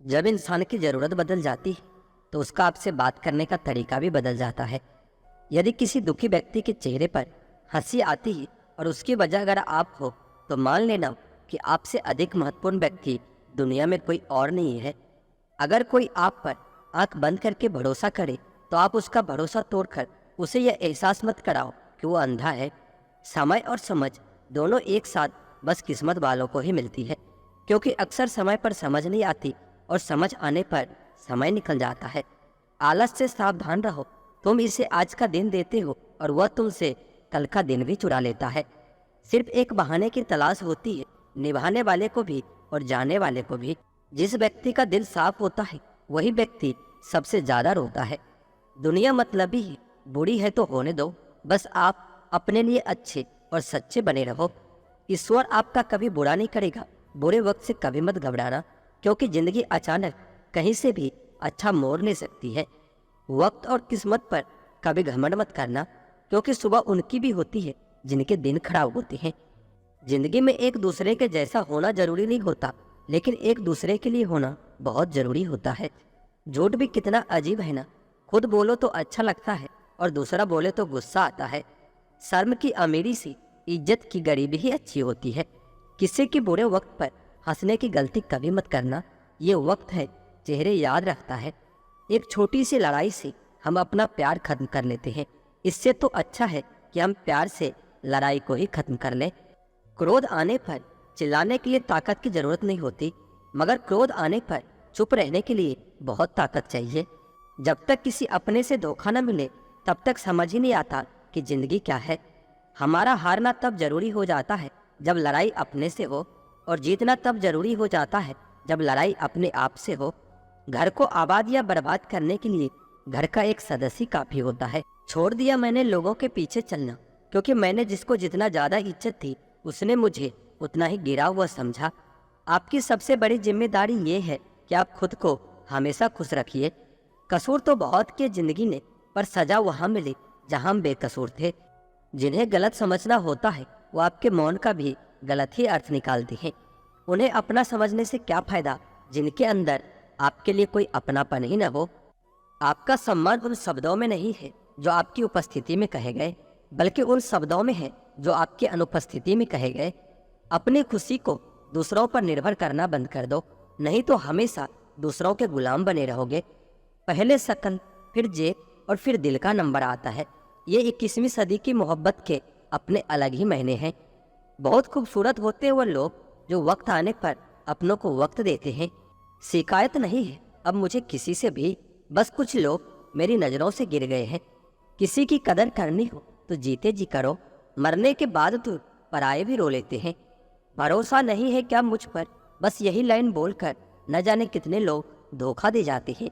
जब इंसान की ज़रूरत बदल जाती है तो उसका आपसे बात करने का तरीका भी बदल जाता है। यदि किसी दुखी व्यक्ति के चेहरे पर हंसी आती है और उसकी वजह अगर आप हो, तो मान लेना कि आपसे अधिक महत्वपूर्ण व्यक्ति दुनिया में कोई और नहीं है। अगर कोई आप पर आंख बंद करके भरोसा करे, तो आप उसका भरोसा तोड़कर उसे यह एहसास मत कराओ कि वो अंधा है। समय और समझ दोनों एक साथ बस किस्मत वालों को ही मिलती है, क्योंकि अक्सर समय पर समझ नहीं आती और समझ आने पर समय निकल जाता है। आलस से सावधान रहो। तुम इसे आज का दिन देते हो और वह तुमसे कल का दिन भी चुरा लेता है। सिर्फ एक बहाने की तलाश होती है, निभाने वाले को भी और जाने वाले को भी। जिस व्यक्ति का दिल साफ होता है वही व्यक्ति सबसे ज्यादा रोता है। दुनिया मतलबी है, बुरी है तो होने दो। बस आप अपने लिए अच्छे और सच्चे बने रहो। ईश्वर आपका कभी बुरा नहीं करेगा। बुरे वक्त से कभी मत घबराना, क्योंकि जिंदगी अचानक कहीं से भी अच्छा मोड़ ले सकती है। वक्त और किस्मत पर कभी घमंड मत करना, क्योंकि सुबह उनकी भी होती है जिनके दिन खराब होते हैं। जिंदगी में एक दूसरे के जैसा होना जरूरी नहीं होता, लेकिन एक दूसरे के लिए होना बहुत जरूरी होता है। झूठ भी कितना अजीब है ना। खुद बोलो तो अच्छा लगता है और दूसरा बोले तो गुस्सा आता है। शर्म की अमीरी से इज्जत की गरीबी ही अच्छी होती है। किसी के बुरे वक्त पर हंसने की गलती कभी मत करना। ये वक्त है, चेहरे याद रखता है। एक छोटी सी लड़ाई से हम अपना प्यार खत्म कर लेते हैं। इससे तो अच्छा है कि हम प्यार से लड़ाई को ही खत्म कर लें। क्रोध आने पर चिल्लाने के लिए ताकत की जरूरत नहीं होती, मगर क्रोध आने पर चुप रहने के लिए बहुत ताकत चाहिए। जब तक किसी अपने से धोखा न मिले, तब तक समझ ही नहीं आता कि जिंदगी क्या है। हमारा हारना तब जरूरी हो जाता है जब लड़ाई अपने से हो, और जीतना तब जरूरी हो जाता है जब लड़ाई अपने आप से हो। घर को आबाद या बर्बाद करने के लिए घर का एक सदस्य काफी होता है। छोड़ दिया मैंने लोगों के पीछे चलना, क्योंकि मैंने जिसको जितना ज्यादा इज्जत थी उसने मुझे उतना ही गिरा हुआ समझा। आपकी सबसे बड़ी जिम्मेदारी ये है कि आप खुद को हमेशा खुश रखिए। कसूर तो बहुत किए जिंदगी ने, पर सजा वहां मिली जहां हम बेकसूर थे। जिन्हें गलत समझना होता है वो आपके मौन का भी गलत ही अर्थ निकालते हैं। उन्हें अपना समझने से क्या फायदा जिनके अंदर आपके लिए कोई अपनापन ही न हो। आपका सम्मान उन शब्दों में नहीं है जो आपकी उपस्थिति में कहे गए, बल्कि उन शब्दों में है जो आपकी अनुपस्थिति में कहे गए। अपनी खुशी को दूसरों पर निर्भर करना बंद कर दो, नहीं तो हमेशा दूसरों के गुलाम बने रहोगे। पहले शकल, फिर जेब और फिर दिल का नंबर आता है। ये 21वीं सदी की मोहब्बत के अपने अलग ही महीने हैं। बहुत खूबसूरत होते हैं वो लोग जो वक्त आने पर अपनों को वक्त देते हैं। शिकायत नहीं है अब मुझे किसी से भी, बस कुछ लोग मेरी नज़रों से गिर गए हैं। किसी की कदर करनी हो तो जीते जी करो, मरने के बाद तो पराये भी रो लेते हैं। भरोसा नहीं है क्या मुझ पर, बस यही लाइन बोलकर न जाने कितने लोग धोखा दे जाते हैं।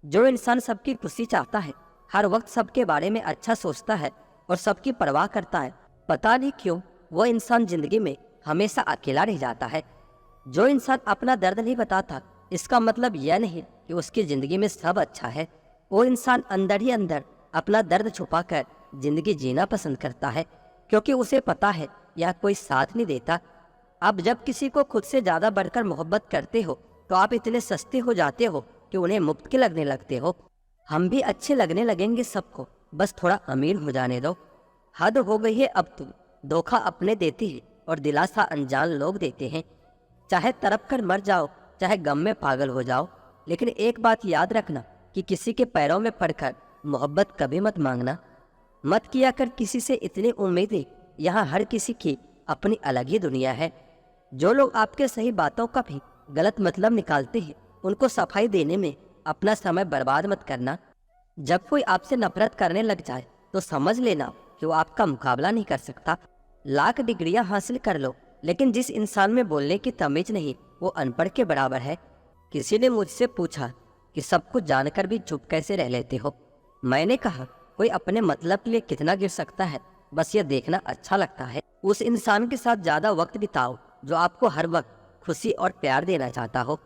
जो इंसान सबकी खुशी चाहता है, हर वक्त सबके बारे में अच्छा सोचता है और सबकी परवाह करता है, पता नहीं क्यों वो इंसान जिंदगी में हमेशा अकेला रह जाता है। जो इंसान अपना दर्द नहीं बताता, इसका मतलब यह नहीं कि उसकी जिंदगी में सब अच्छा है। वो इंसान अंदर ही अंदर अपना दर्द छुपाकर जिंदगी जीना पसंद करता है, क्योंकि उसे पता है यह कोई साथ नहीं देता। अब जब किसी को खुद से ज्यादा बढ़कर मोहब्बत करते हो, तो आप इतने सस्ते हो जाते हो कि उन्हें मुफ्त के लगने लगते हो। हम भी अच्छे लगने लगेंगे सबको, बस थोड़ा अमीर हो जाने दो। हद हो गई है अब तुम। धोखा अपने देती है और दिलासा अनजान लोग देते हैं। चाहे तड़प कर मर जाओ, चाहे गम में पागल हो जाओ, लेकिन एक बात याद रखना कि किसी के पैरों में पड़कर मोहब्बत कभी मत मांगना। मत किया कर किसी से इतनी उम्मीदें। यहाँ हर किसी की अपनी अलग ही दुनिया है। जो लोग आपके सही बातों का भी गलत मतलब निकालते हैं, उनको सफाई देने में अपना समय बर्बाद मत करना। जब कोई आपसे नफरत करने लग जाए तो समझ लेना कि वो आपका मुकाबला नहीं कर सकता। लाख डिग्रियां हासिल कर लो, लेकिन जिस इंसान में बोलने की तमीज नहीं, वो अनपढ़ के बराबर है। किसी ने मुझसे पूछा कि सब कुछ जानकर भी चुप कैसे रह लेते हो। मैंने कहा, कोई अपने मतलब के लिए कितना गिर सकता है, बस ये देखना अच्छा लगता है। उस इंसान के साथ ज्यादा वक्त बिताओ जो आपको हर वक्त खुशी और प्यार देना चाहता हो।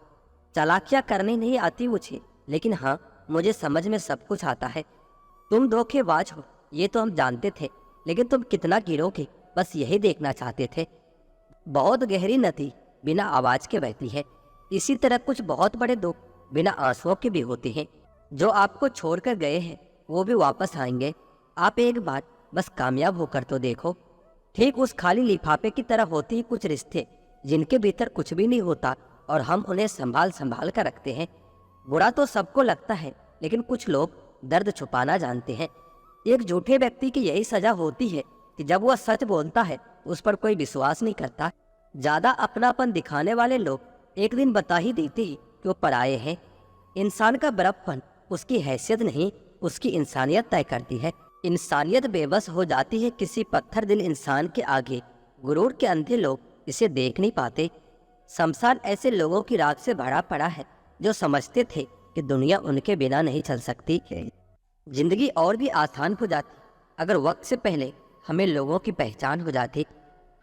चालाकियां करनी नहीं आती मुझे, लेकिन हाँ, मुझे समझ में सब कुछ आता है। तुम धोखेबाज हो ये तो हम जानते थे, लेकिन तुम कितना गिरोगे बस यही देखना चाहते थे। बहुत गहरी नदी बिना आवाज के बहती है। इसी तरह कुछ बहुत बड़े दुख बिना आंसुओं के भी होते हैं। जो आपको छोड़कर गए हैं वो भी वापस आएंगे। आप एक बार बस कामयाब होकर तो देखो। ठीक उस खाली लिफाफे की तरह होते हैं कुछ रिश्ते जिनके भीतर कुछ भी नहीं होता और हम उन्हें संभाल संभाल कर रखते हैं। बुरा तो सबको लगता है, लेकिन कुछ लोग दर्द छुपाना जानते हैं। एक झूठे व्यक्ति की यही सजा होती है कि जब वह सच बोलता है उस पर कोई विश्वास नहीं करता। ज्यादा अपनापन दिखाने वाले लोग एक दिन बता ही देते हैं कि वो पराये हैं। इंसान का बड़प्पन उसकी हैसियत नहीं, उसकी इंसानियत तय करती है। इंसानियत बेबस हो जाती है किसी पत्थर दिल इंसान के आगे। गुरूर के अंधे लोग इसे देख नहीं पाते। शमशान ऐसे लोगों की राख से भरा पड़ा है जो समझते थे कि दुनिया उनके बिना नहीं चल सकती। जिंदगी और भी आसान हो जाती अगर वक्त से पहले हमें लोगों की पहचान हो जाती।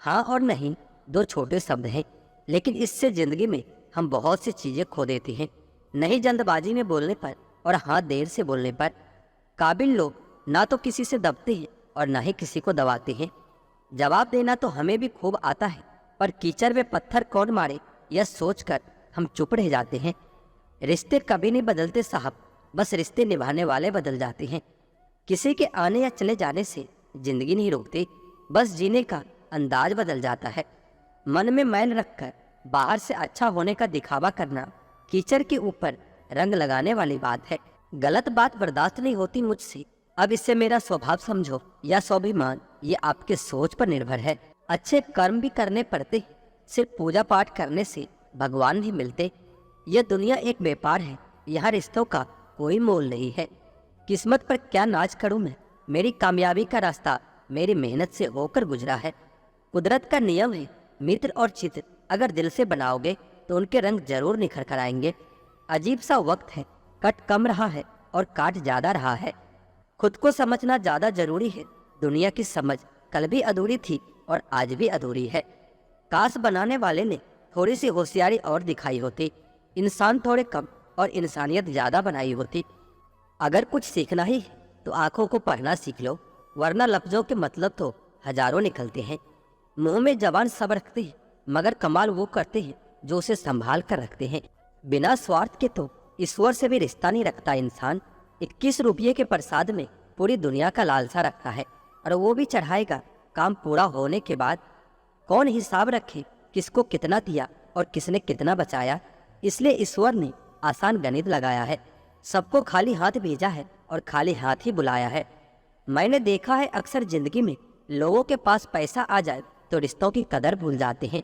हाँ और नहीं दो छोटे शब्द हैं, लेकिन इससे जिंदगी में हम बहुत सी चीजें खो देते हैं। नहीं जल्दबाजी में बोलने पर और हाँ देर से बोलने पर। काबिल लोग ना तो किसी से दबते हैं और ना ही किसी को दबाते हैं। जवाब देना तो हमें भी खूब आता है, पर कीचड़ में पत्थर कौन मारे यह सोचकर हम चुप रह जाते हैं। रिश्ते कभी नहीं बदलते साहब, बस रिश्ते निभाने वाले बदल जाते हैं। किसी के आने या चले जाने से जिंदगी नहीं रुकती, बस जीने का अंदाज बदल जाता है। मन में मैल रखकर बाहर से अच्छा होने का दिखावा करना कीचड़ के ऊपर रंग लगाने वाली बात है। गलत बात बर्दाश्त नहीं होती मुझसे। अब इससे मेरा स्वभाव समझो या स्वाभिमान, ये आपके सोच पर निर्भर है। अच्छे कर्म भी करने पड़ते, सिर्फ पूजा पाठ करने से भगवान नहीं मिलते। यह दुनिया एक व्यापार है, यहाँ रिश्तों का कोई मोल नहीं है। किस्मत पर क्या नाज करूं मैं, मेरी कामयाबी का रास्ता मेरी मेहनत से होकर गुजरा है। कुदरत का नियम है, मित्र और चित्र अगर दिल से बनाओगे तो उनके रंग जरूर निखर कर आएंगे। अजीब सा वक्त है, कट कम रहा है और काट ज्यादा रहा है। खुद को समझना ज्यादा जरूरी है। दुनिया की समझ कल भी अधूरी थी और आज भी अधूरी है। काश बनाने वाले ने थोड़ी सी होशियारी और दिखाई होती, इंसान थोड़े कम और इंसानियत ज्यादा बनाई होती। अगर कुछ सीखना ही है तो आंखों को पढ़ना सीख लो, वरना लफ्जों के मतलब तो हजारों निकलते हैं। मुंह में जबान सब रखते हैं, मगर कमाल वो करते हैं जो उसे संभाल कर रखते हैं। बिना स्वार्थ के तो ईश्वर से भी रिश्ता नहीं रखता इंसान। 21 रुपये के प्रसाद में पूरी दुनिया का लालसा रखता है, और वो भी चढ़ाएगा काम पूरा होने के बाद। कौन हिसाब रखे किसको कितना दिया और किसने कितना बचाया। इसलिए ईश्वर ने आसान गणित लगाया है, सबको खाली हाथ भेजा है और खाली हाथ ही बुलाया है। मैंने देखा है अक्सर जिंदगी में लोगों के पास पैसा आ जाए तो रिश्तों की कदर भूल जाते हैं।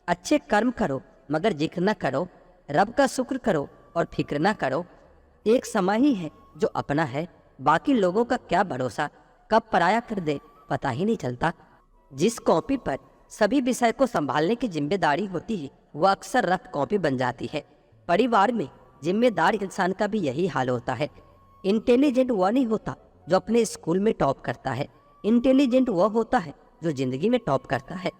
अच्छे कर्म करो मगर जिक्र न करो, रब का शुक्र करो और फिक्र न करो। एक समय ही है जो अपना है, बाकी लोगों का क्या भरोसा, कब पराया कर दे पता ही नहीं चलता। जिस कॉपी पर सभी विषय को संभालने की जिम्मेदारी होती है वह अक्सर रफ कॉपी बन जाती है। परिवार में जिम्मेदार इंसान का भी यही हाल होता है। इंटेलिजेंट वह नहीं होता जो अपने स्कूल में टॉप करता है, इंटेलिजेंट वह होता है जो जिंदगी में टॉप करता है।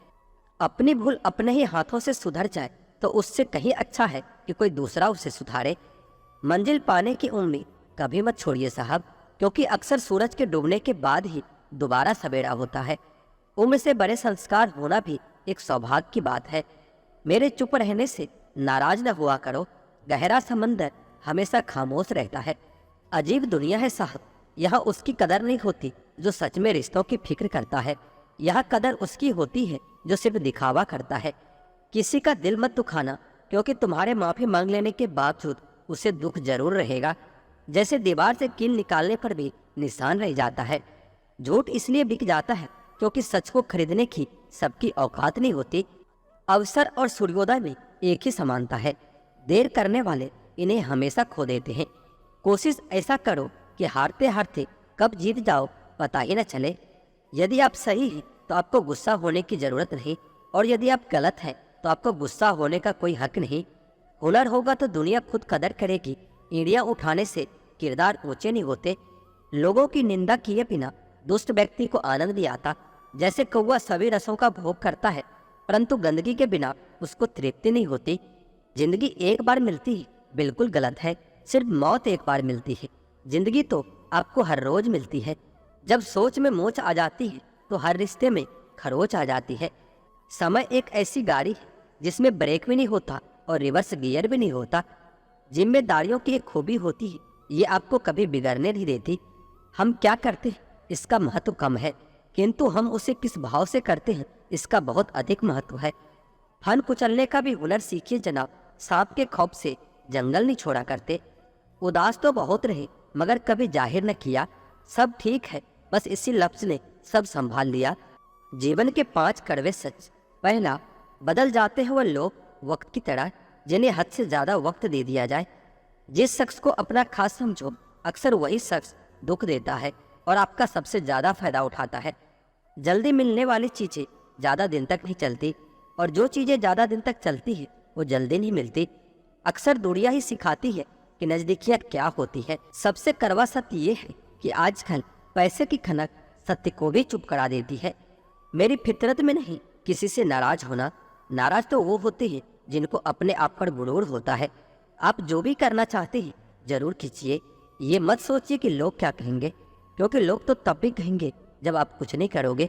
अपनी भूल अपने ही हाथों से सुधर जाए तो उससे कहीं अच्छा है कि कोई दूसरा उसे सुधारे। मंजिल पाने की उम्मीद कभी मत छोड़िए साहब, क्योंकि अक्सर सूरज के डूबने के बाद ही दोबारा सवेरा होता है। उम्र से बड़े संस्कार होना भी एक सौभाग्य की बात है। मेरे चुप रहने से नाराज न हुआ करो, गहरा समंदर हमेशा खामोश रहता है। अजीब दुनिया है साहब, यहाँ उसकी कदर नहीं होती जो सच में रिश्तों की फिक्र करता है। यहाँ कदर उसकी होती है जो सिर्फ दिखावा करता है। किसी का दिल मत दुखाना, क्योंकि तुम्हारे माफी मांग लेने के बावजूद उसे दुख जरूर रहेगा। जैसे दीवार से कील निकालने पर भी निशान रह जाता है। झूठ इसलिए बिक जाता है क्योंकि सच को खरीदने की सबकी औकात नहीं होती। अवसर और सूर्योदय में एक ही समानता है, देर करने वाले इन्हें हमेशा खो देते हैं। कोशिश ऐसा करो कि हारते हारते कब जीत जाओ पता ही न चले। यदि आप सही हैं तो आपको गुस्सा होने की जरूरत नहीं, और यदि आप गलत हैं तो आपको गुस्सा होने का कोई हक नहीं। हुनर होगा तो दुनिया खुद कदर करेगी। एड़ियां उठाने से किरदार ऊंचे नहीं होते। लोगों की निंदा किए बिना दुष्ट व्यक्ति को आनंद नहीं आता। जैसे कौवा सभी रसों का भोग करता है, परंतु गंदगी के बिना उसको तृप्ति नहीं होती। जिंदगी एक बार मिलती है बिल्कुल गलत है, सिर्फ मौत एक बार मिलती है। जिंदगी तो आपको हर रोज मिलती है। जब सोच में मोच आ जाती है तो हर रिश्ते में खरोच आ जाती है। समय एक ऐसी गाड़ी है जिसमें ब्रेक भी नहीं होता और रिवर्स गियर भी नहीं होता। जिम्मेदारियों की एक खूबी होती है, ये आपको कभी बिगड़ने नहीं देती। हम क्या करते हैं इसका महत्व कम है, किंतु हम उसे किस भाव से करते हैं इसका बहुत अधिक महत्व है। फन कुचलने का भी हुनर सीखिए जनाब। सांप के खौफ से जंगल नहीं छोड़ा करते। उदास तो बहुत रहे मगर कभी जाहिर न किया। सब ठीक है, बस इसी लफ्ज ने सब संभाल लिया। जीवन के 5 कड़वे सच। पहला, बदल जाते हैं वह लोग वक्त की तरह जिन्हें हद से ज्यादा वक्त दे दिया जाए। जिस शख्स को अपना खास समझो अक्सर वही शख्स दुख देता है और आपका सबसे ज्यादा फायदा उठाता है। जल्दी मिलने वाली चीजें ज्यादा दिन तक नहीं चलती और जो चीजें ज्यादा दिन तक चलती है वो जल्दी नहीं मिलती। अक्सर दूरियां ही सिखाती है कि नजदीकियां क्या होती है। सबसे कड़वा सत्य ये है कि आजकल पैसे की खनक सत्य को भी चुप करा देती है। मेरी फितरत में नहीं किसी से नाराज होना। नाराज तो वो होते हैं जिनको अपने आप पर गुरूर होता है। आप जो भी करना चाहते हैं जरूर कीजिए। ये मत सोचिए कि लोग क्या कहेंगे, क्योंकि लोग तो तब भी कहेंगे जब आप कुछ नहीं करोगे।